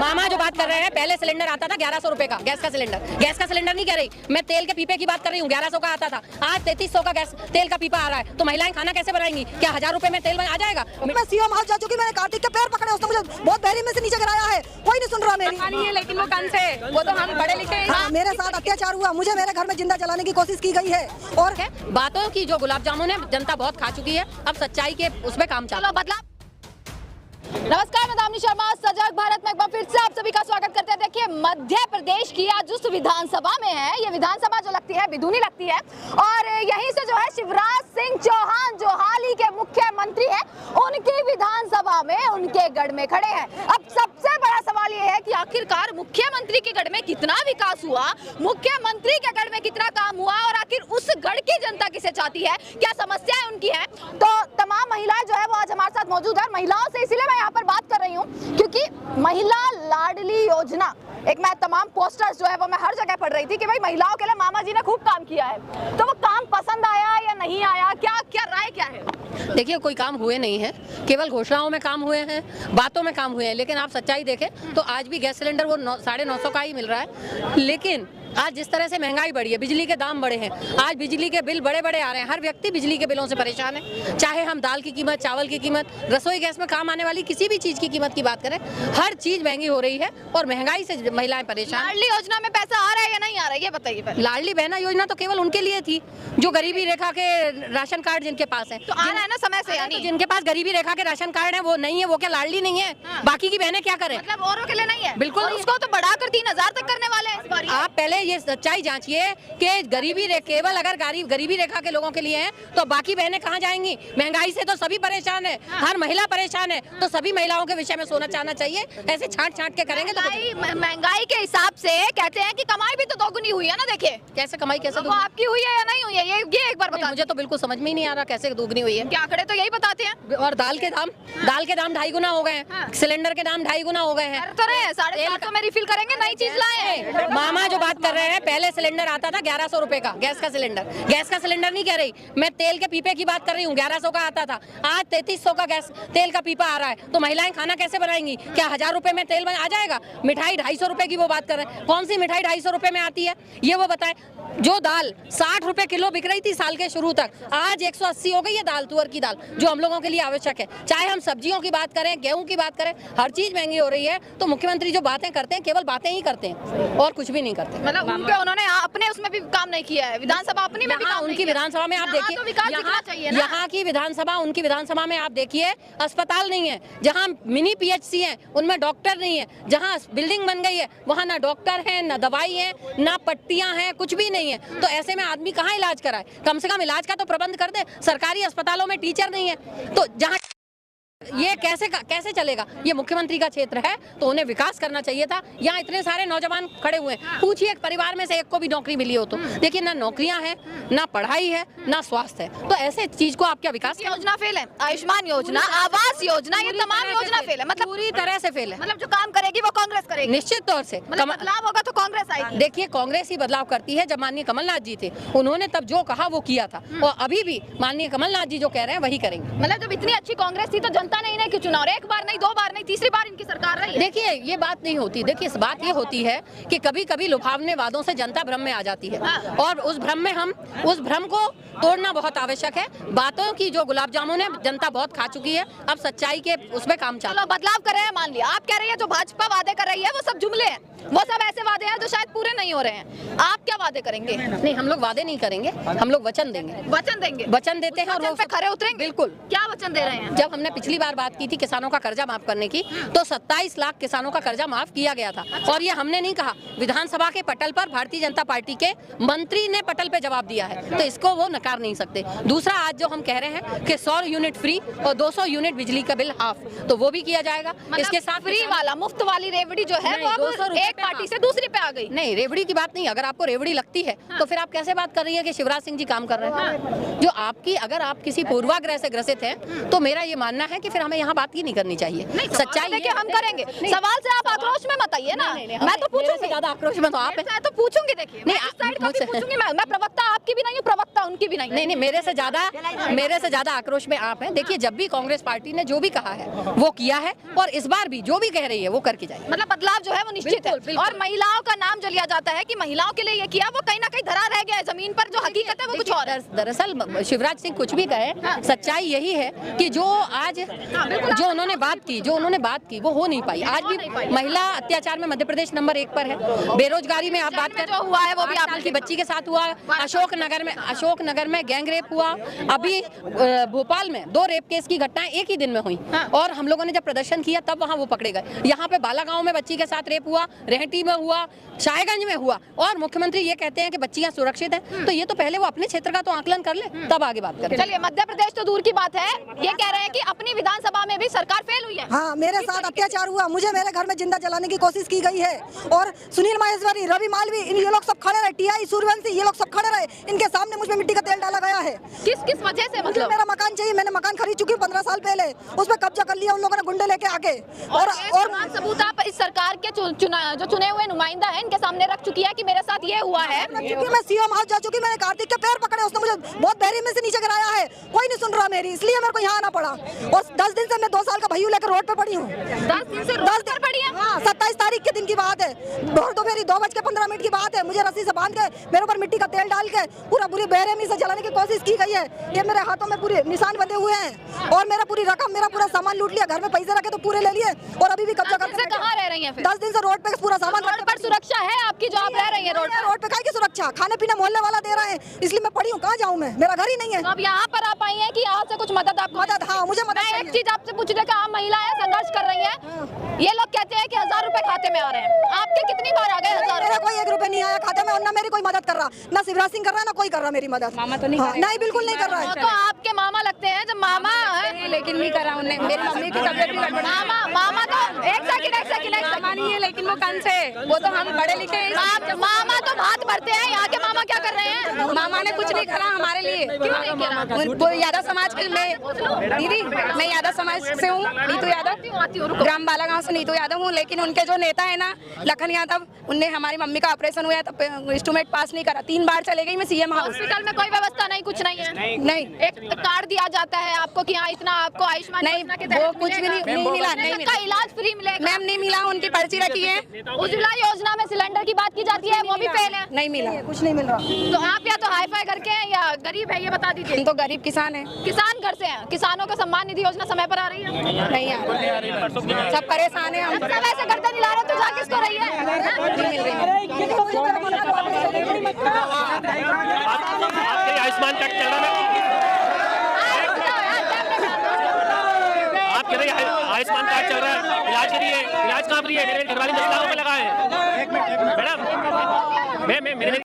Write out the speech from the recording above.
मामा जो बात कर रहे हैं, पहले सिलेंडर आता था 1100 रुपए का, गैस का सिलेंडर नहीं कह रही मैं, तेल के पीपे की बात कर रही हूँ। 1100 का आता था, आज 3300 का गैस तेल का पीपा आ रहा है। तो महिलाएं खाना कैसे बनाएंगी? क्या 1000 रुपए में तेल आ जाएगा? मैं सीएम हाउस जा चुकी, मैंने कार्तिक के पैर पकड़े, उसने मुझे बहुत बहरी में से नीचे गिराया है, कोई नहीं सुन रहा मेरी। लेकिन वो कौन से, वो तो हम पढ़े लिखे हैं। हाँ, मेरे साथ अत्याचार हुआ, मुझे मेरे घर में जिंदा जलाने की कोशिश की गई है। और बातों की जो गुलाब जामुन है जनता बहुत खा चुकी है, अब सच्चाई के उसमें काम चलो बदलाव। नमस्कार, मैं दामिनी शर्मा, सजग भारत में एक बार फिर से आप सभी का स्वागत करते हैं। देखिए, मध्य प्रदेश की आज जिस विधानसभा में है, ये विधानसभा जो लगती है बिधूनी लगती है, और यहीं से जो है शिवराज सिंह चौहान जो हाल ही के मुख्यमंत्री हैं, उनकी विधानसभा में उनके गढ़ में खड़े हैं। अब सबसे बड़ा सवाल ये है कि आखिरकार मुख्यमंत्री के गढ़ में कितना विकास हुआ, मुख्यमंत्री के गढ़ में कितना काम हुआ, और आखिर उस गढ़ की जनता किसे चाहती है, क्या समस्याएं उनकी हैं। तो तमाम महिलाएं जो है वो आज हमारे साथ मौजूद है। महिलाओं से इसीलिए मैं यहाँ पर बात कर रही हूँ क्योंकि महिला लाडली योजना, एक मैं तमाम पोस्टर्स जो है वो मैं हर जगह पढ़ रही थी कि भाई महिलाओं के लिए मामा जी ने खूब काम किया है। तो वो काम पसंद आया या नहीं आया, क्या क्या राय क्या है? देखिए, कोई काम हुए नहीं है, केवल घोषणाओं में काम हुए हैं, बातों में काम हुए हैं। लेकिन आप सच्चाई देखें तो आज भी गैस सिलेंडर वो 950 का ही मिल रहा है। लेकिन आज जिस तरह से महंगाई बढ़ी है, बिजली के दाम बढ़े हैं, आज बिजली के बिल बड़े बड़े आ रहे हैं, हर व्यक्ति बिजली के बिलों से परेशान है। चाहे हम दाल की कीमत, चावल की कीमत, रसोई गैस में काम आने वाली किसी भी चीज की कीमत की बात करें, हर चीज महंगी हो रही है और महंगाई से महिलाएं परेशान। लाडली योजना में पैसा आ रहा है या नहीं आ रहा है, ये बताइए पहले। लाडली बहना योजना तो केवल उनके लिए थी जो गरीबी रेखा के राशन कार्ड जिनके पास है। तो आ रहा है ना समय से, यानी जिनके पास गरीबी रेखा के राशन कार्ड है वो नहीं है, वो क्या लाडली नहीं है? बाकी की बहनें क्या करें? मतलब औरों के लिए नहीं है, बिल्कुल नहीं। उसको तो बढ़ाकर 3000 तक करने वाले हैं इस बार। आप पहले ये सच्चाई जांचिए कि गरीबी केवल अगर गरीबी रेखा के लोगों के लिए है तो बाकी बहनें कहां जाएंगी? महंगाई से तो सभी परेशान है, हर महिला परेशान है, तो सभी महिलाओं के विषय में सोचना चाहना चाहिए। ऐसे छांट के करेंगे तो महंगाई के हिसाब से कहते हैं कि कमाई भी तो दोगुनी हुई है ना। देखिए कैसे कमाई, कैसे वो आपकी हुई है या नहीं हुई है, ये एक बार बता। मुझे तो बिल्कुल समझ में ही नहीं आ रहा कैसे दोगुनी हुई है। क्या आंकड़े तो यही बताते हैं। और दाल के दाम 2.5 गुना हो गए हैं, सिलेंडर के दाम 2.5 गुना हो गए हैं। 450 में रिफिल करेंगे, नई चीज लाए। मामा जो बात कर रहे हैं, पहले सिलेंडर आता था 1100 रुपए का, गैस का सिलेंडर नहीं कह रही मैं, तेल के पीपे की बात कर रही हूँ। 1100 का आता था, आज 3300 का गैस तेल का पीपा आ रहा है। तो महिलाएं खाना कैसे बनाएंगी? क्या 1000 रुपए में तेल आ जाएगा? मिठाई 250 रुपए की वो बात कर रहे हैं, कौन सी मिठाई 250 रुपए में आती है ये वो बताएं। जो दाल 60 रुपए किलो बिक रही थी साल के शुरू तक, आज 180 हो गई है दाल, तुअर की दाल, जो हम लोगों के लिए आवश्यक है। चाहे हम सब्जियों की बात करें, गेहूं की बात करें, हर चीज महंगी हो रही है। तो मुख्यमंत्री जो बातें करते हैं केवल बातें ही करते हैं और कुछ भी नहीं करते। मतलब उन्होंने अपने उसमें भी काम नहीं किया है, विधानसभा अपनी में भी काम उनकी विधानसभा में आप देखिए, यहाँ की विधानसभा, उनकी विधानसभा में आप देखिए, अस्पताल नहीं है, जहाँ मिनी PHC है उनमें डॉक्टर नहीं है, जहाँ बिल्डिंग बन गई है वहाँ ना डॉक्टर है, ना दवाई है, ना पट्टियां हैं, कुछ भी नहीं है। तो ऐसे में आदमी कहाँ इलाज कराए? कम से कम इलाज का तो प्रबंध कर दे। सरकारी अस्पतालों में टीचर नहीं है, तो जहाँ ये कैसे चलेगा? ये मुख्यमंत्री का क्षेत्र है तो उन्हें विकास करना चाहिए था। यहाँ इतने सारे नौजवान खड़े हुए हैं, पूछिए एक परिवार में से एक को भी नौकरी मिली हो तो देखिए, ना नौकरियां हैं, ना पढ़ाई है, ना स्वास्थ्य है। तो ऐसे चीज को आप क्या विकास? योजना फेल है, आयुष्मान योजना, आवास योजना, ये तमाम योजना फेल है, मतलब पूरी तरह से फेल है। मतलब जो काम करेगी वो कांग्रेस करेगी, निश्चित तौर से। मतलब बदलाव होगा तो कांग्रेस आएगी। देखिए, कांग्रेस ही बदलाव करती है। जब माननीय कमलनाथ जी थे, उन्होंने तब जो कहा वो किया था, और अभी भी माननीय कमलनाथ जी जो कह रहे हैं वही करेंगे। मतलब जब इतनी अच्छी कांग्रेस थी तो जनता ने इन्हें क्यों चुना? और एक बार नहीं, 2 बार नहीं, तीसरी बार इनकी सरकार रही है। देखिए, ये बात नहीं होती। देखिए, इस बात ये होती है कि कभी कभी लुभावने वादों से जनता भ्रम में आ जाती है, और उस भ्रम को तोड़ना बहुत आवश्यक है। बातों की जो गुलाब जामुन है जनता बहुत खा चुकी है, अब सच्चाई के उसमें काम चलो बदलाव कर रहे हैं। मान लिया आप कह रही है जो भाजपा वादे कर रही है वो सब जुमले हैं, वो सब ऐसे वादे हैं जो शायद पूरे नहीं हो रहे हैं। आप क्या वादे करेंगे? नहीं, हम लोग वादे नहीं करेंगे, हम लोग वचन देंगे। वचन देते हैं और पे खरे उतरेंगे। बिल्कुल। क्या वचन दे रहे हैं? जब हमने पिछली बार बात की थी किसानों का कर्जा माफ करने की, तो 27 लाख किसानों का कर्जा माफ किया गया था। और ये हमने नहीं कहा, विधानसभा के पटल पर भारतीय जनता पार्टी के मंत्री ने पटल पे जवाब दिया है, तो इसको वो नकार नहीं सकते। दूसरा, आज जो हम कह रहे हैं कि 100 यूनिट फ्री और 200 यूनिट बिजली का बिल हाफ, तो वो भी किया जाएगा। मतलब इसके साथ फ्री वाला, मुफ्त वाली रेवड़ी जो है वो अब एक पार्टी से दूसरी पे आ गई। नहीं, रेवड़ी की बात नहीं। अगर आपको रेवड़ी लगती है तो फिर आप कैसे बात कर रही है कि शिवराज सिंह जी काम कर रहे हैं? जो आपकी, अगर आप किसी पूर्वाग्रह से ग्रसित हैं तो मेरा ये मानना है कि फिर हमें यहाँ बात ही नहीं करनी चाहिए। सच्चाई देखिए, हम करेंगे। सवाल से आप आक्रोश में मत आइए ना। मैं तो पूछूंगी, ज्यादा आक्रोश में तो आप मैं तो पूछूंगी। देखिए, मैं प्रवक्ता, आप आपकी भी नहीं है, प्रवक्ता उनकी भी नहीं है। नहीं, मेरे से ज्यादा आक्रोश में आप हैं। देखिए, जब भी कांग्रेस पार्टी ने जो भी कहा है वो किया है, और इस बार भी जो भी कह रही है वो करके जाएगी। मतलब बदलाव जो है वो निश्चित है। और महिलाओं का नाम जो लिया जाता है कि महिलाओं के लिए ये किया, वो कहीं ना कहीं धरा रह गया है जमीन पर, जो हकीकत है वो कुछ और है। दरअसल शिवराज सिंह कुछ भी कहे, सच्चाई यही है कि जो आज जो उन्होंने बात की वो हो नहीं पाई। आज भी महिला अत्याचार में मध्य प्रदेश नंबर 1 पर है। बेरोजगारी में आप बात कर, जो हुआ है वो भी 8 साल की बच्ची के साथ हुआ। अशोकनगर में गैंग रेप हुआ। अभी भोपाल में 2 रेप केस की घटनाएं एक ही दिन में हुई, और हम लोगों ने जब प्रदर्शन किया तब वहां वो पकड़े गए। यहाँ पे बालागांव में बच्ची के साथ रेप हुआ, रेहटी में हुआ, शाहगंज में हुआ, और मुख्यमंत्री ये कहते हैं कि बच्चियां सुरक्षित हैं। तो ये तो पहले वो अपने क्षेत्र का तो आकलन कर ले, तब आगे बात करें। चलिए, मध्य प्रदेश तो दूर की बात है, ये कह रहे हैं कि अपनी विधानसभा में भी सरकार फेल हुई है। हाँ, मेरे साथ अत्याचार हुआ, मुझे मेरे घर में जिंदा जलाने की कोशिश की गई है, और सुनील माहेश्वरी, रवि मालवी, ये लोग सब खड़े रहे, टीआई सूर्यवंशी, ये लोग सब खड़े रहे, इनके सामने मुझ पे मिट्टी का तेल डाला गया है। किस वजह से? मुझे मेरा मकान चाहिए, मैंने मकान खरीद चुकी हूँ 15 साल पहले, उस पर कब्जा कर लिया उन लोगों ने गुंडे लेके आके। और सबूत आप इस सरकार के जो चुने हुए नुमाइंदा है इनके सामने रख चुकी है कि मेरे साथ ये हुआ है। मैं सीएम हाउस जा चुकी, मैंने कार्तिक के पैर पकड़े, उसने मुझे बहुत बेरी में से नीचे गिराया है, कोई नहीं सुन रहा मेरी, इसलिए मेरे को यहाँ आना पड़ा। और 10 दिन से मैं 2 साल का भैयू लेकर रोड पे पड़ी हूँ। 10 दिन से रोड पर पड़ी है? हाँ, 27 तारीख के दिन की बात है, दोपहर 2:15 की बात है। मुझे रस्सी से बांध के मेरे ऊपर मिट्टी का तेल डाल के पूरा बुरी बेरहमी से जलाने की कोशिश की गई है। ये मेरे हाथों में पूरे निशान बंधे हुए हैं, और मेरा पूरी रकम, मेरा पूरा सामान लूट लिया। घर में पैसे रखे तो पूरे ले लिए, और अभी भी कब्जा करके। कहाँ रह रही हैं फिर? 10 दिन से रोड पे पूरा सामान। रोड पर सुरक्षा है आपकी जो आप रह रही हैं? रोड पे काहे की सुरक्षा? खाने पीने मोहल्ले वाला दे रहा है, इसलिए मैं पड़ी हूँ। कहाँ जाऊँ मैं? मेरा घर ही नहीं है। तो अब यहाँ पर आप आई हैं कि यहाँ से कुछ मदद आपको? मदद, हाँ, मुझे मदद मैं एक चीज आपसे पूछने का, आप महिला है, संघर्ष कर रही है, ये लोग कहते हैं कि 1000 रुपए खाते में आ रहे हैं, आपके कितनी बार आ गए 1000? मेरा कोई 1 रुपए नहीं आया खाते में, और ना मेरी कोई मदद कर रहा, ना शिवराज सिंह कर रहा है, ना कोई कर रहा मेरी मदद। मामा तो नहीं कर रहे? नहीं, बिल्कुल नहीं कर रहा है। तो आपके मामा लगते हैं, जब मामा है, लेकिन नहीं करा उन्हें, मेरी मम्मी की तबीयत भी गड़बड़। मामा तो एक सेकंड मामा नहीं है, लेकिन वो कंस है, वो तो हम पढ़े लिखे हैं। मामा तो भात भरते हैं, यहाँ के मामा क्या कर रहे हैं? मामा ने कुछ नहीं करा हमारे लिए। क्यों नहीं करा? वो यादव समाज के, दीदी मैं यादव समाज से हूँ, नीतू यादव, ग्राम बालागांव से नीतू यादव हूँ। लेकिन उनके जो नेता है ना, लखन यादव, उनने हमारी मम्मी का ऑपरेशन हुआ है तो इंस्ट्रूमेंट पास नहीं करा। 3 बार चले गई मैं सीएम हाउस। हॉस्पिटल में कोई व्यवस्था नहीं, कुछ नहीं है? नहीं, एक कार्ड दिया जाता है आपको कि हाँ इतना आपको आयुष्मान नहीं, योजना के वो तहत कुछ भी नहीं मिला, नहीं मिला। इलाज फ्री मिलेगा? मैम नहीं मिला, उनकी पर्ची रखी है। उज्ज्वला योजना में सिलेंडर की बात की जाती है, वो भी फेल है। नहीं मिला, कुछ नहीं मिल रहा। तो आप या तो हाई फाई करके हैं या गरीब है, ये बता दीजिए। हम तो गरीब किसान है। किसान घर से हैं, किसानों को सम्मान निधि योजना समय पर आ रही है? नहीं आ रही, सब परेशान है हम। सब ऐसे करते नहीं ला रहे तो जा किसको रही है? नहीं मिल रही। आपके आयुष्मान कार्ड चल रहा है, आप कह रहे हैं आयुष्मान कार्ड चल रहा है, इलाज के लिए, इलाज कहाँ फ्री है? मेरे घरवाली 10 लाख रुपए लगाए हैं मैडम। मैं